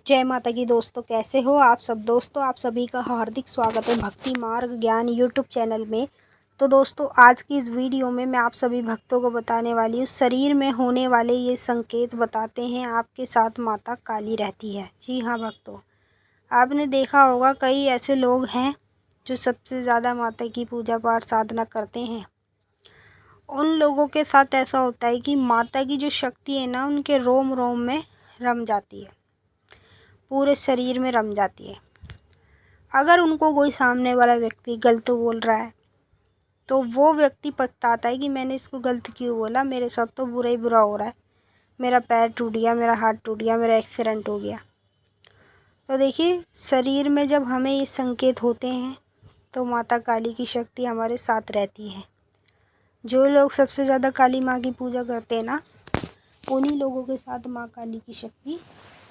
जय माता की दोस्तों, कैसे हो आप सब। दोस्तों आप सभी का हार्दिक स्वागत है भक्ति मार्ग ज्ञान यूट्यूब चैनल में। तो दोस्तों आज की इस वीडियो में मैं आप सभी भक्तों को बताने वाली हूँ, शरीर में होने वाले ये संकेत बताते हैं आपके साथ माता काली रहती है। जी हाँ भक्तों, आपने देखा होगा कई ऐसे लोग हैं जो सबसे ज़्यादा माता की पूजा पाठ साधना करते हैं। उन लोगों के साथ ऐसा होता है कि माता की जो शक्ति है ना, उनके रोम रोम में रम जाती है, पूरे शरीर में रम जाती है। अगर उनको कोई सामने वाला व्यक्ति गलत बोल रहा है तो वो व्यक्ति पछताता है कि मैंने इसको गलत क्यों बोला, मेरे साथ तो बुरा ही बुरा हो रहा है, मेरा पैर टूट गया, मेरा हाथ टूट गया, मेरा एक्सीडेंट हो गया। तो देखिए, शरीर में जब हमें ये संकेत होते हैं तो माता काली की शक्ति हमारे साथ रहती है। जो लोग सबसे ज़्यादा काली माँ की पूजा करते हैं ना, उन्हीं लोगों के साथ माँ काली की शक्ति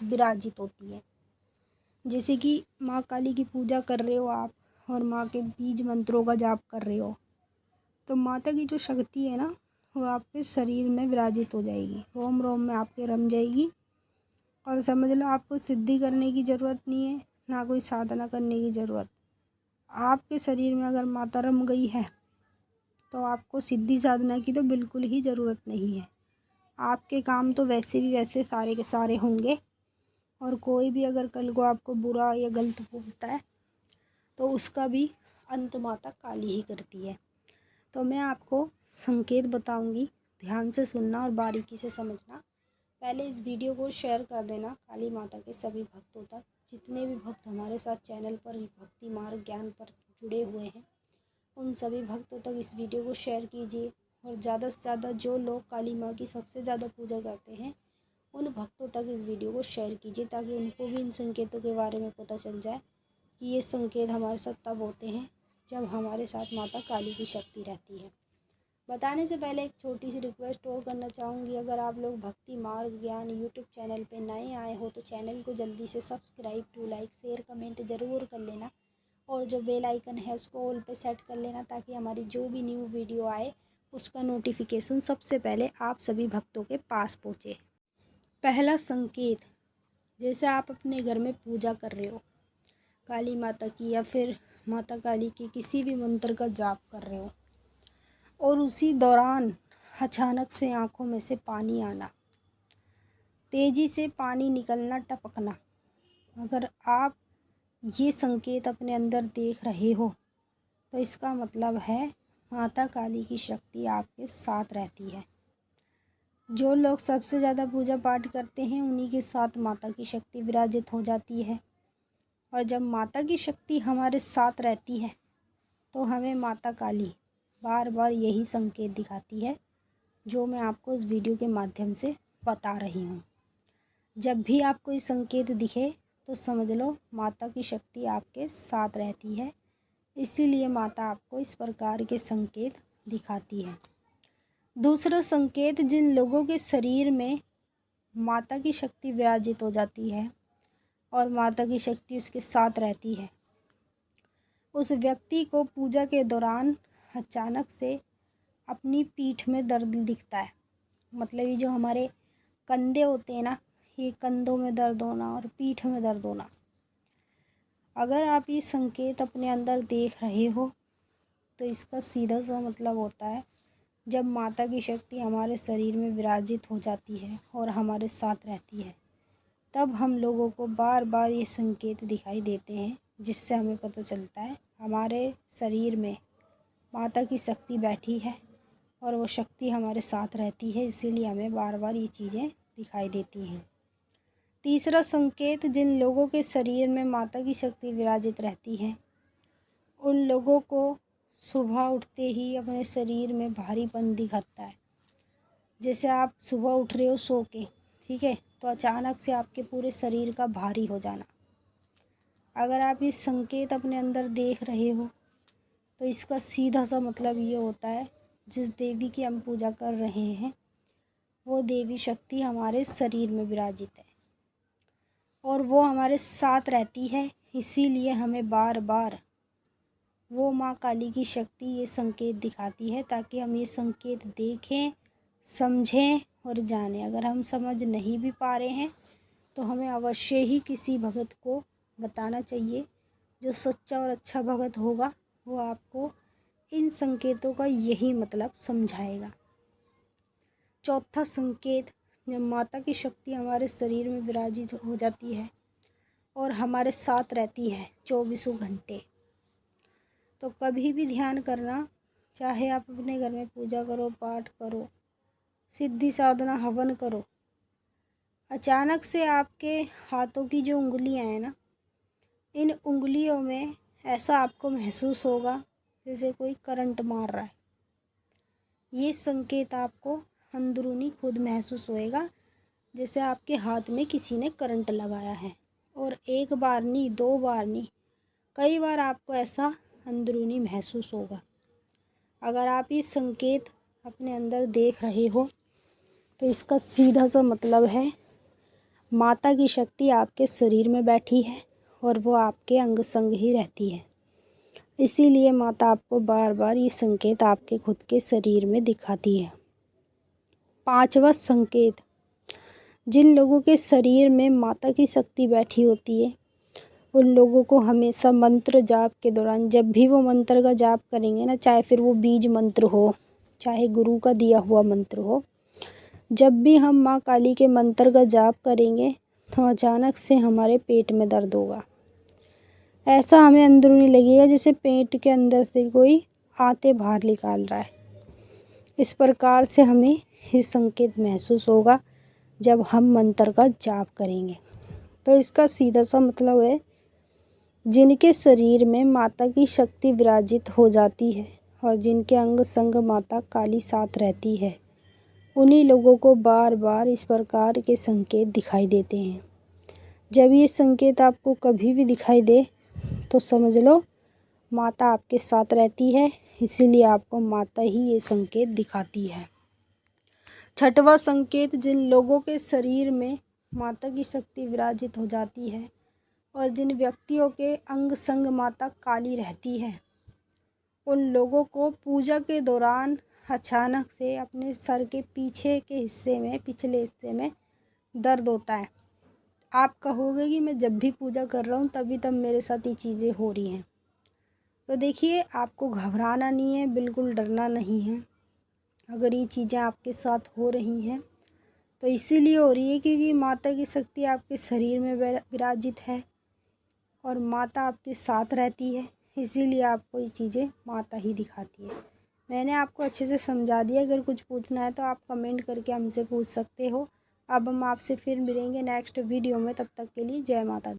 विराजित होती है। जैसे कि माँ काली की पूजा कर रहे हो आप और माँ के बीज मंत्रों का जाप कर रहे हो, तो माता की जो शक्ति है ना, वो आपके शरीर में विराजित हो जाएगी, रोम रोम में आपके रम जाएगी। और समझ लो आपको सिद्धि करने की ज़रूरत नहीं है, ना कोई साधना करने की ज़रूरत। आपके शरीर में अगर माता रम गई है तो आपको सिद्धि साधना की तो बिल्कुल ही ज़रूरत नहीं है। आपके काम तो वैसे भी वैसे सारे के सारे होंगे। और कोई भी अगर कल को आपको बुरा या गलत बोलता है तो उसका भी अंत माता काली ही करती है। तो मैं आपको संकेत बताऊंगी, ध्यान से सुनना और बारीकी से समझना। पहले इस वीडियो को शेयर कर देना काली माता के सभी भक्तों तक। जितने भी भक्त हमारे साथ चैनल पर भक्ति मार्ग ज्ञान पर जुड़े हुए हैं, उन सभी भक्तों तक इस वीडियो को शेयर कीजिए। और ज़्यादा से ज़्यादा जो लोग काली माँ की सबसे ज़्यादा पूजा करते हैं, उन भक्तों तक इस वीडियो को शेयर कीजिए, ताकि उनको भी इन संकेतों के बारे में पता चल जाए कि ये संकेत हमारे साथ तब होते हैं जब हमारे साथ माता काली की शक्ति रहती है। बताने से पहले एक छोटी सी रिक्वेस्ट और करना चाहूँगी, अगर आप लोग भक्ति मार्ग ज्ञान यूट्यूब चैनल पे नए आए हो तो चैनल को जल्दी से subscribe to like share comment ज़रूर कर लेना। और जो बेल आइकन है उसको ऑल पे सेट कर लेना, ताकि हमारी जो भी न्यू वीडियो आए उसका नोटिफिकेशन सबसे पहले आप सभी भक्तों के पास पहुँचे। पहला संकेत, जैसे आप अपने घर में पूजा कर रहे हो काली माता की, या फिर माता काली के किसी भी मंत्र का जाप कर रहे हो और उसी दौरान अचानक से आंखों में से पानी आना, तेज़ी से पानी निकलना, टपकना। अगर आप ये संकेत अपने अंदर देख रहे हो तो इसका मतलब है माता काली की शक्ति आपके साथ रहती है। जो लोग सबसे ज़्यादा पूजा पाठ करते हैं उन्हीं के साथ माता की शक्ति विराजित हो जाती है। और जब माता की शक्ति हमारे साथ रहती है तो हमें माता काली बार बार यही संकेत दिखाती है जो मैं आपको इस वीडियो के माध्यम से बता रही हूँ। जब भी आपको ये संकेत दिखे तो समझ लो माता की शक्ति आपके साथ रहती है, इसीलिए माता आपको इस प्रकार के संकेत दिखाती है। दूसरा संकेत, जिन लोगों के शरीर में माता की शक्ति विराजित हो जाती है और माता की शक्ति उसके साथ रहती है, उस व्यक्ति को पूजा के दौरान अचानक से अपनी पीठ में दर्द दिखता है। मतलब ये जो हमारे कंधे होते हैं ना, ये कंधों में दर्द होना और पीठ में दर्द होना। अगर आप ये संकेत अपने अंदर देख रहे हो तो इसका सीधा सा मतलब होता है जब माता की शक्ति हमारे शरीर में विराजित हो जाती है और हमारे साथ रहती है, तब हम लोगों को बार बार ये संकेत दिखाई देते हैं, जिससे हमें पता चलता है हमारे शरीर में माता की शक्ति बैठी है और वो शक्ति हमारे साथ रहती है, इसीलिए हमें बार बार ये चीज़ें दिखाई देती हैं। तीसरा संकेत, जिन लोगों के शरीर में माता की शक्ति विराजित रहती है उन लोगों को सुबह उठते ही अपने शरीर में भारीपन दिखता है। जैसे आप सुबह उठ रहे हो सो के, ठीक है, तो अचानक से आपके पूरे शरीर का भारी हो जाना। अगर आप इस संकेत अपने अंदर देख रहे हो तो इसका सीधा सा मतलब ये होता है जिस देवी की हम पूजा कर रहे हैं वो देवी शक्ति हमारे शरीर में विराजित है और वो हमारे साथ रहती है, इसीलिए हमें बार बार वो माँ काली की शक्ति ये संकेत दिखाती है, ताकि हम ये संकेत देखें, समझें और जानें। अगर हम समझ नहीं भी पा रहे हैं तो हमें अवश्य ही किसी भगत को बताना चाहिए। जो सच्चा और अच्छा भगत होगा वो आपको इन संकेतों का यही मतलब समझाएगा। चौथा संकेत, जब माता की शक्ति हमारे शरीर में विराजित हो जाती है और हमारे साथ रहती है 24 घंटे, तो कभी भी ध्यान करना, चाहे आप अपने घर में पूजा करो, पाठ करो, सिद्धि साधना हवन करो, अचानक से आपके हाथों की जो उंगलियां हैं ना, इन उंगलियों में ऐसा आपको महसूस होगा जैसे कोई करंट मार रहा है। ये संकेत आपको अंदरूनी खुद महसूस होएगा जैसे आपके हाथ में किसी ने करंट लगाया है। और एक बार नहीं, 2 बार नहीं, कई बार आपको ऐसा अंदरूनी महसूस होगा। अगर आप ये संकेत अपने अंदर देख रहे हो तो इसका सीधा सा मतलब है माता की शक्ति आपके शरीर में बैठी है और वो आपके अंग संग ही रहती है। इसीलिए माता आपको बार बार ये संकेत आपके खुद के शरीर में दिखाती है। 5वां संकेत, जिन लोगों के शरीर में माता की शक्ति बैठी होती है उन लोगों को हमेशा मंत्र जाप के दौरान, जब भी वो मंत्र का जाप करेंगे ना, चाहे फिर वो बीज मंत्र हो, चाहे गुरु का दिया हुआ मंत्र हो, जब भी हम माँ काली के मंत्र का जाप करेंगे तो अचानक से हमारे पेट में दर्द होगा। ऐसा हमें अंदरूनी लगेगा जैसे पेट के अंदर से कोई आते बाहर निकाल रहा है। इस प्रकार से हमें ये संकेत महसूस होगा जब हम मंत्र का जाप करेंगे। तो इसका सीधा सा मतलब है जिनके शरीर में माता की शक्ति विराजित हो जाती है और जिनके अंग संग माता काली साथ रहती है, उन्हीं लोगों को बार बार इस प्रकार के संकेत दिखाई देते हैं। जब ये संकेत आपको कभी भी दिखाई दे तो समझ लो माता आपके साथ रहती है, इसीलिए आपको माता ही ये संकेत दिखाती है। 6वां संकेत, जिन लोगों के शरीर में माता की शक्ति विराजित हो जाती है और जिन व्यक्तियों के अंग संग माता काली रहती है, उन लोगों को पूजा के दौरान अचानक से अपने सर के पीछे के हिस्से में, पिछले हिस्से में दर्द होता है। आप कहोगे कि मैं जब भी पूजा कर रहा हूँ तभी तब मेरे साथ ये चीज़ें हो रही हैं। तो देखिए, आपको घबराना नहीं है, बिल्कुल डरना नहीं है। अगर ये चीज़ें आपके साथ हो रही हैं तो इसीलिए हो रही है क्योंकि माता की शक्ति आपके शरीर में विराजित है और माता आपके साथ रहती है, इसीलिए आपको ये चीज़ें माता ही दिखाती है। मैंने आपको अच्छे से समझा दिया। अगर कुछ पूछना है तो आप कमेंट करके हमसे पूछ सकते हो। अब हम आपसे फिर मिलेंगे नेक्स्ट वीडियो में, तब तक के लिए जय माता दी।